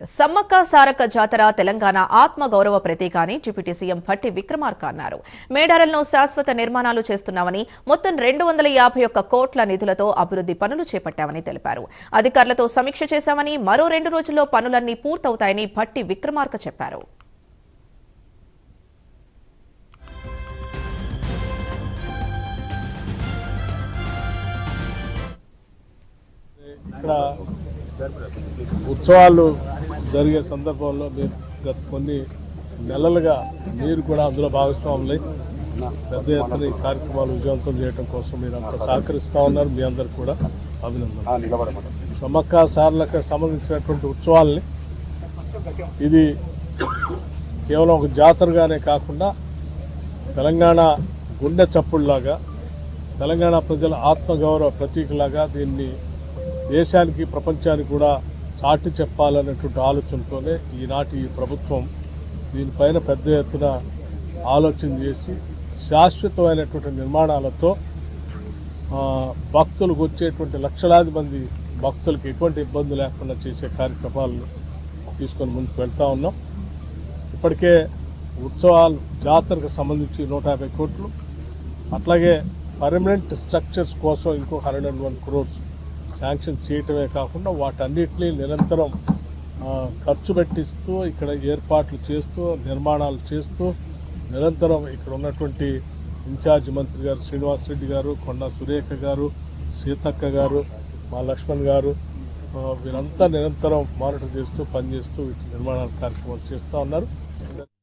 సమ్మక్క సారక్క జాతర తెలంగాణ ఆత్మగౌరవ ప్రతీక అని డిప్యూటీ సీఎం భట్టి విక్రమార్క అన్నారు. మేడారంలో శాశ్వత నిర్మాణాలు చేస్తున్నామని, మొత్తం 251 కోట్ల నిధులతో అభివృద్ధి పనులు చేపట్టామని తెలిపారు. అధికారులతో సమీక్ష చేశామని, మరో 2 రోజుల్లో పనులన్నీ పూర్తవుతాయని భట్టి విక్రమార్క చెప్పారు. ఉత్సవాలు జరిగే సందర్భంలో మీరు గత కొన్ని నెలలుగా మీరు కూడా అందులో భాగస్వాములై పెద్ద ఎత్తున ఈ కార్యక్రమాలు విజయవంతం చేయడం కోసం మీరు అంతా సహకరిస్తూ ఉన్నారు. మీ అందరు కూడా అభినందనలు. సమ్మక్క సారలకు సంబంధించినటువంటి ఉత్సవాల్ని ఇది కేవలం ఒక జాతరగానే కాకుండా తెలంగాణ గుండె చప్పుడులాగా, తెలంగాణ ప్రజల ఆత్మగౌరవ ప్రతీకలాగా దీన్ని దేశానికి ప్రపంచానికి కూడా చాటి చెప్పాలనేటువంటి ఆలోచనతోనే ఈనాటి ఈ ప్రభుత్వం దీనిపైన పెద్ద ఎత్తున ఆలోచన చేసి శాశ్వతమైనటువంటి నిర్మాణాలతో భక్తులకు వచ్చేటువంటి లక్షలాది మంది భక్తులకు ఎటువంటి ఇబ్బంది లేకుండా చేసే కార్యక్రమాలను తీసుకొని ముందుకు వెళ్తూ ఉన్నాం. ఇప్పటికే ఉత్సవాలు జాతరకు సంబంధించి 150 కోట్లు, అట్లాగే పర్మనెంట్ స్ట్రక్చర్స్ కోసం ఇంకో 101 crores శాంక్షన్ చేయటమే కాకుండా వాటన్నిటినీ నిరంతరం ఖర్చు పెట్టిస్తూ ఇక్కడ ఏర్పాట్లు చేస్తూ నిర్మాణాలు చేస్తూ నిరంతరం ఇక్కడ ఉన్నటువంటి ఇన్ఛార్జ్ మంత్రి గారు శ్రీనివాస్ రెడ్డి గారు, కొండా సురేఖ గారు, సీతక్క గారు, మా లక్ష్మణ్ గారు వీరంతా నిరంతరం మానిటర్ చేస్తూ పనిచేస్తూ వీటి నిర్మాణాల కార్యక్రమాలు చేస్తూ ఉన్నారు.